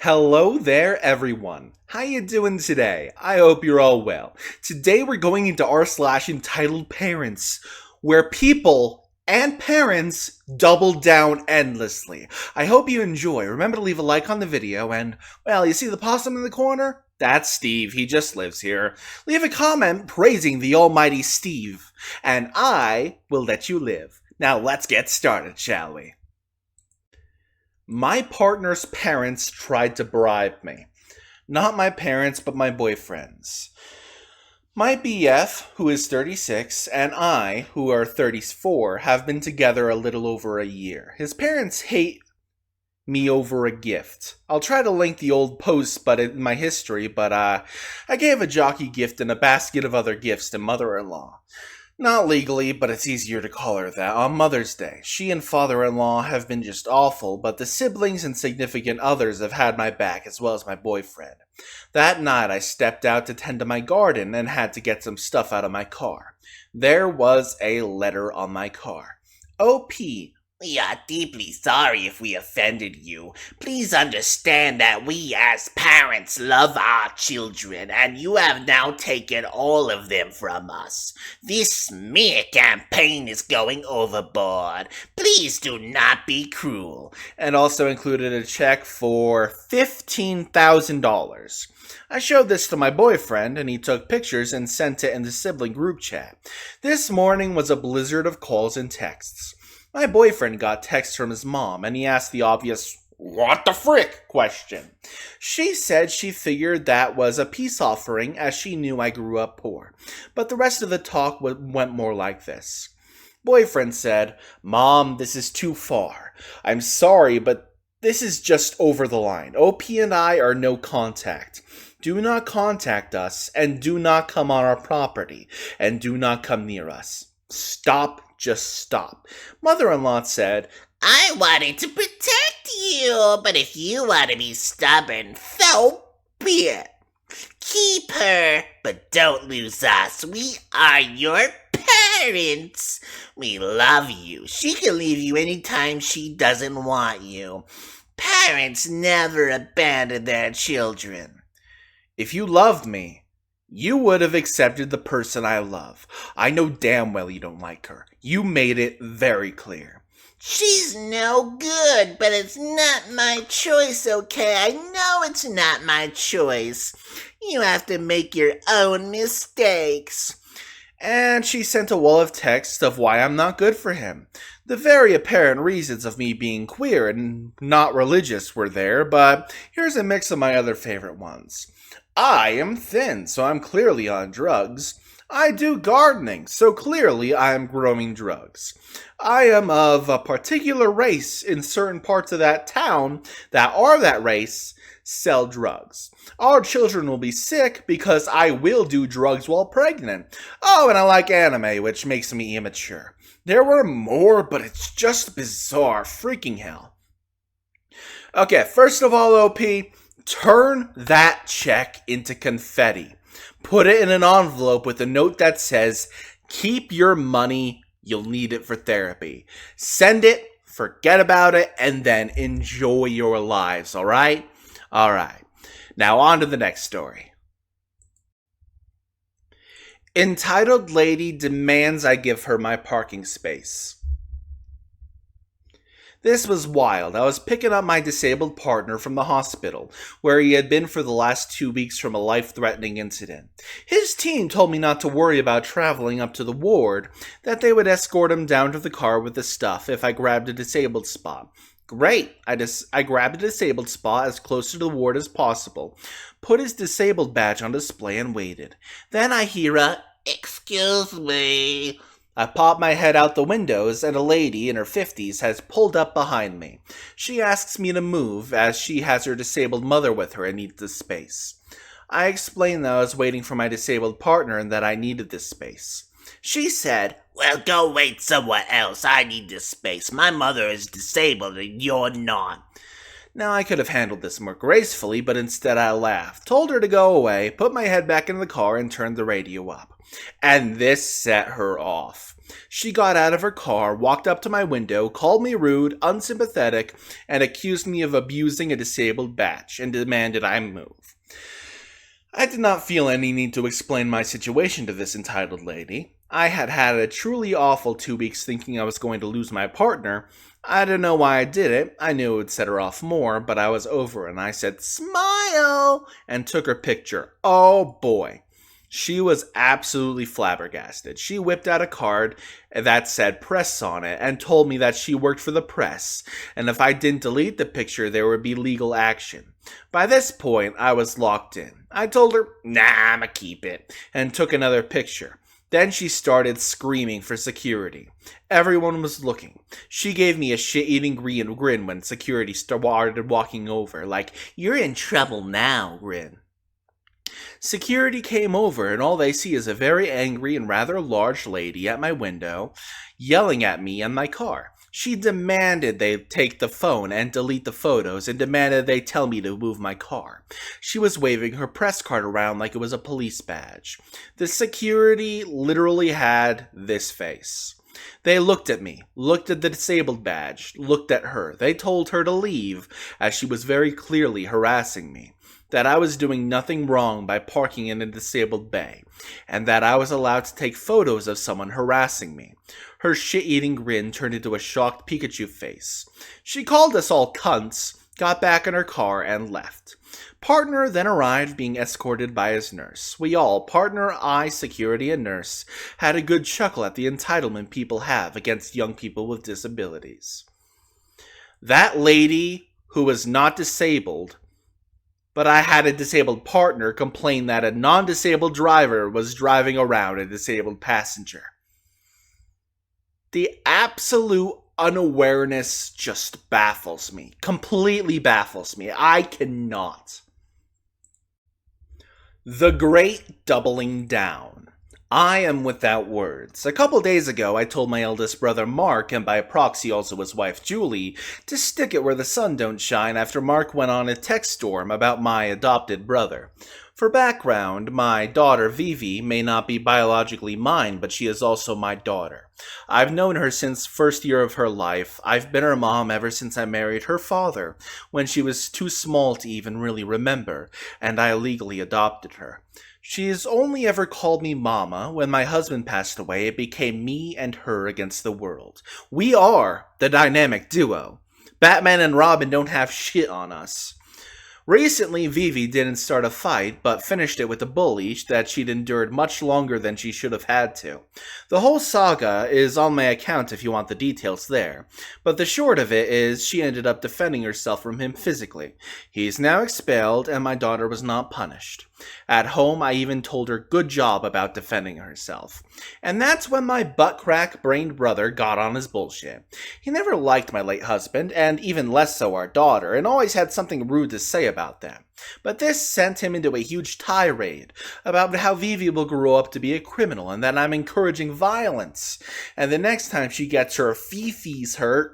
Hello there, everyone. How you doing today? I hope you're all well. Today we're going into r/entitled parents, where people and parents double down endlessly. I hope you enjoy. Remember to leave a like on the video, and, well, you see the possum in the corner? That's Steve. He just lives here. Leave a comment praising the almighty Steve, and I will let you live. Now let's get started, shall we? My partner's parents tried to bribe me. Not my parents, but my boyfriend's. My BF, who is 36, and I, who are 34, have been together a little over a year. His parents hate me over a gift. I'll try to link the old posts in my history, but I gave a jockey gift and a basket of other gifts to mother-in-law. Not legally, but it's easier to call her that, on Mother's Day. She and father-in-law have been just awful, but the siblings and significant others have had my back, as well as my boyfriend. That night, I stepped out to tend to my garden and had to get some stuff out of my car. There was a letter on my car. OP. We are deeply sorry if we offended you. Please understand that we as parents love our children, and you have now taken all of them from us. This smear campaign is going overboard. Please do not be cruel. And also included a check for $15,000. I showed this to my boyfriend, and he took pictures and sent it in the sibling group chat. This morning was a blizzard of calls and texts. My boyfriend got texts from his mom, and he asked the obvious, "What the frick?" question. She said she figured that was a peace offering, as she knew I grew up poor. But the rest of the talk went more like this. Boyfriend said, "Mom, this is too far. I'm sorry, but this is just over the line. OP and I are no contact. Do not contact us, and do not come on our property, and do not come near us. Stop. Just stop." Mother-in-law said, I wanted to protect you, but if you want to be stubborn, so be it. Keep her, but don't lose us. We are your parents. We love you. She can leave you anytime she doesn't want you. Parents never abandon their children. "If you loved me, you would have accepted the person I love. I know damn well you don't like her. You made it very clear." She's no good, but it's not my choice, okay? I know it's not my choice. You have to make your own mistakes. And she sent a wall of text of why I'm not good for him. The very apparent reasons of me being queer and not religious were there, but here's a mix of my other favorite ones. I am thin, so I'm clearly on drugs. I do gardening, so clearly I am growing drugs. I am of a particular race in certain parts of that town that are that race sell drugs. Our children will be sick because I will do drugs while pregnant. Oh, and I like anime, which makes me immature. There were more, but it's just bizarre. Freaking hell. Okay, first of all, OP, turn that check into confetti. Put it in an envelope with a note that says, "Keep your money, you'll need it for therapy." Send it, forget about it, and then enjoy your lives, alright? Alright. Now on to the next story. Entitled lady demands I give her my parking space. This was wild. I was picking up my disabled partner from the hospital, where he had been for the last 2 weeks from a life-threatening incident. His team told me not to worry about traveling up to the ward, that they would escort him down to the car with the stuff if I grabbed a disabled spot. Great! I grabbed a disabled spot as close to the ward as possible, put his disabled badge on display, and waited. Then I hear a, "Excuse me." I pop my head out the windows, and a lady in her 50s has pulled up behind me. She asks me to move, as she has her disabled mother with her and needs the space. I explained that I was waiting for my disabled partner and that I needed this space. She said, "Well, go wait somewhere else. I need this space. My mother is disabled and you're not." Now, I could have handled this more gracefully, but instead I laughed, told her to go away, put my head back in the car, and turned the radio up. And this set her off. She got out of her car, walked up to my window, called me rude, unsympathetic, and accused me of abusing a disabled batch, and demanded I move. I did not feel any need to explain my situation to this entitled lady. I had had a truly awful 2 weeks thinking I was going to lose my partner. I don't know why I did it. I knew it would set her off more, but I was over it, and I said, "Smile!" and took her picture. Oh boy. She was absolutely flabbergasted. She whipped out a card that said press on it and told me that she worked for the press, and if I didn't delete the picture, there would be legal action. By this point, I was locked in. I told her, "Nah, I'ma keep it," and took another picture. Then she started screaming for security. Everyone was looking. She gave me a shit-eating grin when security started walking over, like, "You're in trouble now," grin. Security came over, and all they see is a very angry and rather large lady at my window, yelling at me and my car. She demanded they take the phone and delete the photos, and demanded they tell me to move my car. She was waving her press card around like it was a police badge. The security literally had this face. They looked at me, looked at the disabled badge, looked at her. They told her to leave, as she was very clearly harassing me. That I was doing nothing wrong by parking in a disabled bay, and that I was allowed to take photos of someone harassing me. Her shit-eating grin turned into a shocked Pikachu face. She called us all cunts, got back in her car, and left. Partner then arrived, being escorted by his nurse. We all, partner, I, security, and nurse, had a good chuckle at the entitlement people have against young people with disabilities. That lady, who was not disabled, but I had a disabled partner, complain that a non-disabled driver was driving around a disabled passenger. The absolute unawareness just baffles me. Completely baffles me. I cannot. The great doubling down. I am without words. A couple days ago, I told my eldest brother Mark, and by proxy also his wife Julie, to stick it where the sun don't shine after Mark went on a text storm about my adopted brother. For background, my daughter Vivi may not be biologically mine, but she is also my daughter. I've known her since first year of her life. I've been her mom ever since I married her father, when she was too small to even really remember, and I legally adopted her. She's only ever called me Mama. When my husband passed away, it became me and her against the world. We are the dynamic duo. Batman and Robin don't have shit on us. Recently, Vivi didn't start a fight, but finished it with a bully that she'd endured much longer than she should have had to. The whole saga is on my account if you want the details there, but the short of it is she ended up defending herself from him physically. He's now expelled, and my daughter was not punished. At home, I even told her good job about defending herself. And that's when my butt-crack-brained brother got on his bullshit. He never liked my late husband, and even less so our daughter, and always had something rude to say about them. But this sent him into a huge tirade about how Vivi will grow up to be a criminal, and that I'm encouraging violence. And the next time she gets her fifis hurt,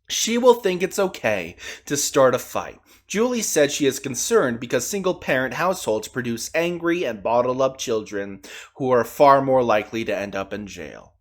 she will think it's okay to start a fight. Julie said she is concerned because single-parent households produce angry and bottled-up children who are far more likely to end up in jail.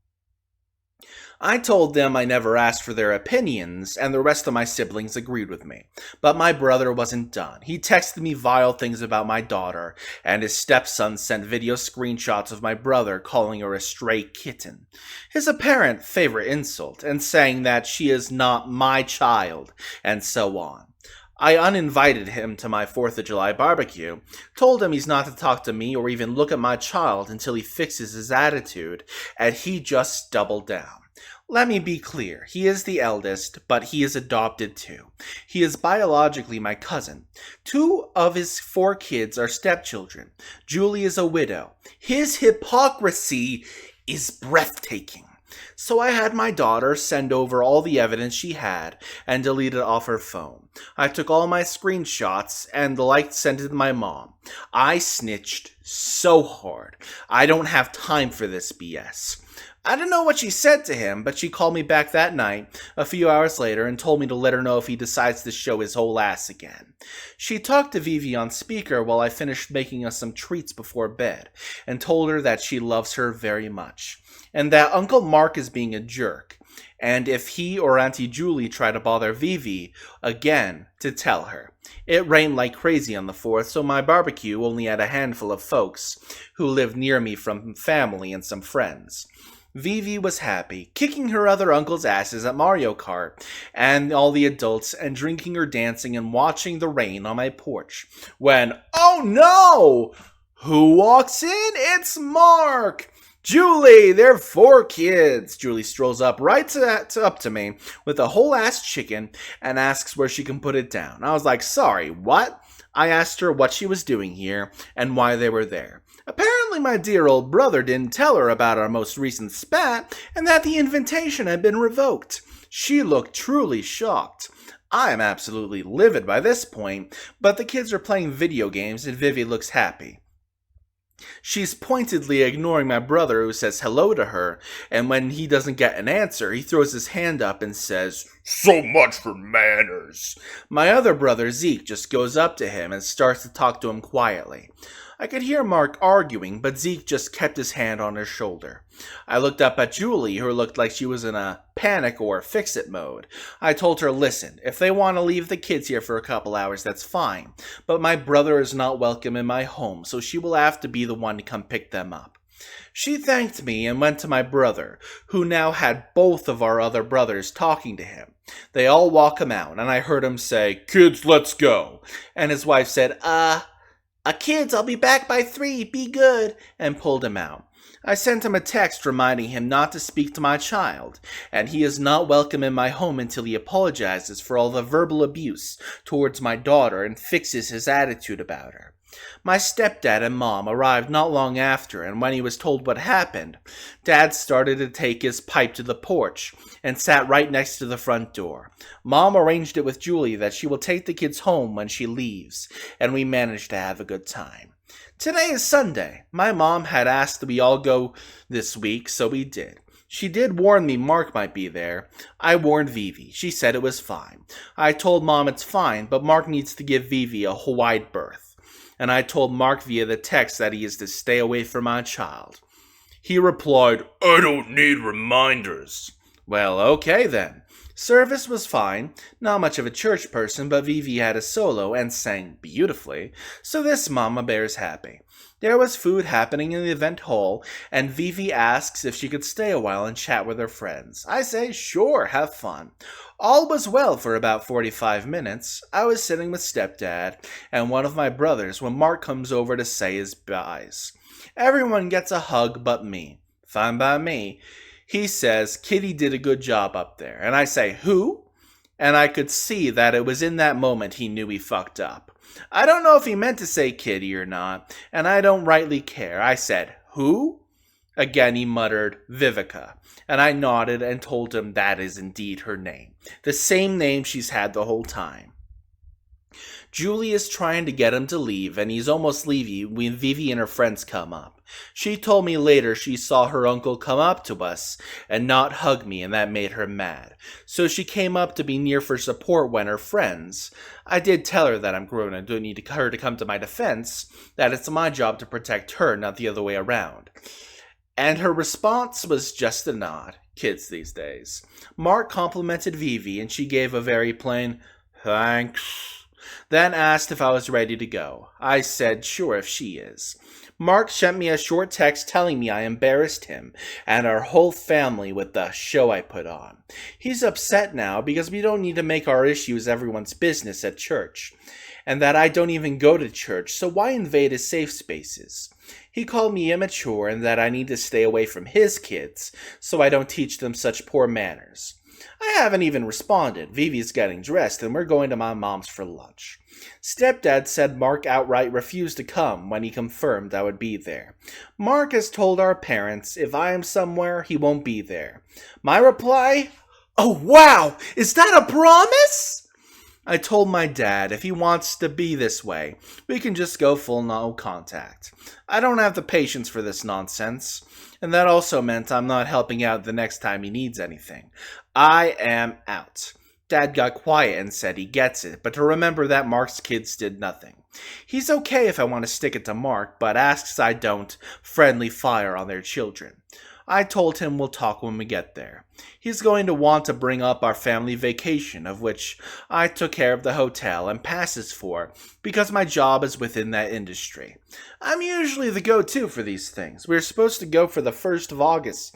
I told them I never asked for their opinions, and the rest of my siblings agreed with me. But my brother wasn't done. He texted me vile things about my daughter, and his stepson sent video screenshots of my brother calling her a stray kitten. His apparent favorite insult, and saying that she is not my child, and so on. I uninvited him to my 4th of July barbecue, told him he's not to talk to me or even look at my child until he fixes his attitude, and he just doubled down. Let me be clear, he is the eldest, but he is adopted too. He is biologically my cousin. 2 of his 4 kids are stepchildren. Julie is a widow. His hypocrisy is breathtaking. So I had my daughter send over all the evidence she had and delete it off her phone. I took all my screenshots and sent it to my mom. I snitched so hard. I don't have time for this BS. I don't know what she said to him, but she called me back that night, a few hours later, and told me to let her know if he decides to show his whole ass again. She talked to Vivi on speaker while I finished making us some treats before bed, and told her that she loves her very much, and that Uncle Mark is being a jerk, and if he or Auntie Julie try to bother Vivi again, to tell her. It rained like crazy on the 4th, so my barbecue only had a handful of folks who lived near me from family and some friends. Vivi was happy, kicking her other uncle's asses at Mario Kart, and all the adults, and drinking or dancing and watching the rain on my porch. When, oh no! Who walks in? It's Mark! Julie, they're 4 kids. Julie strolls up up to me with a whole ass chicken and asks where she can put it down. I was like, sorry, what? I asked her what she was doing here and why they were there. Apparently my dear old brother didn't tell her about our most recent spat and that the invitation had been revoked. She looked truly shocked. I am absolutely livid by this point, but the kids are playing video games and Vivi looks happy. She's pointedly ignoring my brother who says hello to her, and when he doesn't get an answer, he throws his hand up and says, "So much for manners." My other brother, Zeke, just goes up to him and starts to talk to him quietly. I could hear Mark arguing, but Zeke just kept his hand on his shoulder. I looked up at Julie, who looked like she was in a panic or fix-it mode. I told her, listen, if they want to leave the kids here for a couple hours, that's fine. But my brother is not welcome in my home, so she will have to be the one to come pick them up. She thanked me and went to my brother, who now had both of our other brothers talking to him. They all walk him out, and I heard him say, "Kids, let's go." And his wife said, kids, I'll be back by 3, be good, and pulled him out. I sent him a text reminding him not to speak to my child, and he is not welcome in my home until he apologizes for all the verbal abuse towards my daughter and fixes his attitude about her. My stepdad and mom arrived not long after, and when he was told what happened, Dad started to take his pipe to the porch and sat right next to the front door. Mom arranged it with Julie that she will take the kids home when she leaves, and we managed to have a good time. Today is Sunday. My mom had asked that we all go this week, so we did. She did warn me Mark might be there. I warned Vivi. She said it was fine. I told Mom it's fine, but Mark needs to give Vivi a wide berth. And I told Mark via the text that he is to stay away from my child. He replied, "I don't need reminders." Well, okay then. Service was fine. Not much of a church person, but Vivi had a solo and sang beautifully, so this mama bear's happy. There was food happening in the event hall, and Vivi asks if she could stay a while and chat with her friends. I say, sure, have fun. All was well for about 45 minutes. I was sitting with stepdad and one of my brothers when Mark comes over to say his byes. Everyone gets a hug but me. Fine by me. He says, Kitty did a good job up there. And I say, who? And I could see that it was in that moment he knew he fucked up. I don't know if he meant to say Kitty or not, and I don't rightly care. I said, who? Again he muttered, Vivica, and I nodded and told him that is indeed her name. The same name she's had the whole time. Julie is trying to get him to leave, and he's almost leaving when Vivi and her friends come up. She told me later she saw her uncle come up to us and not hug me, and that made her mad. So she came up to be near for support when her friends. I did tell her that I'm grown and don't need her to come to my defense, that it's my job to protect her, not the other way around. And her response was just a nod. Kids these days. Mark complimented Vivi, and she gave a very plain, thanks. Then asked if I was ready to go. I said sure if she is. Mark sent me a short text telling me I embarrassed him and our whole family with the show I put on. He's upset now because we don't need to make our issues everyone's business at church, and that I don't even go to church, so why invade his safe spaces? He called me immature and that I need to stay away from his kids so I don't teach them such poor manners. I haven't even responded. Vivi's getting dressed and we're going to my mom's for lunch. Stepdad said Mark outright refused to come when he confirmed I would be there. Mark has told our parents if I am somewhere, he won't be there. My reply? Oh wow! Is that a promise? I told my dad if he wants to be this way, we can just go full no contact. I don't have the patience for this nonsense, and that also meant I'm not helping out the next time he needs anything. I am out. Dad got quiet and said he gets it, but to remember that Mark's kids did nothing. He's okay if I want to stick it to Mark, but asks I don't friendly fire on their children. I told him we'll talk when we get there. He's going to want to bring up our family vacation, of which I took care of the hotel and passes for, because my job is within that industry. I'm usually the go-to for these things. We were supposed to go for the 1st of August,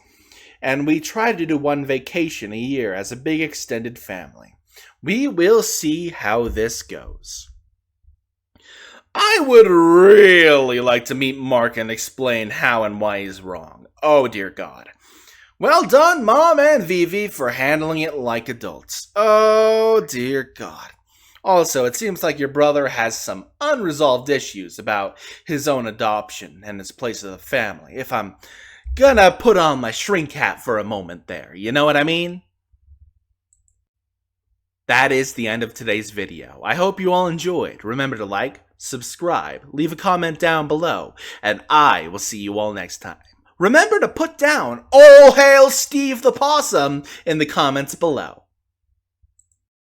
and we try to do one vacation a year as a big extended family. We will see how this goes. I would really like to meet Mark and explain how and why he's wrong. Oh, dear God. Well done, Mom and Vivi, for handling it like adults. Oh, dear God. Also, it seems like your brother has some unresolved issues about his own adoption and his place in the family, if I'm gonna put on my shrink hat for a moment there. You know what I mean? That is the end of today's video. I hope you all enjoyed. Remember to like, subscribe, leave a comment down below, and I will see you all next time. Remember to put down "All Hail Steve the Possum" in the comments below.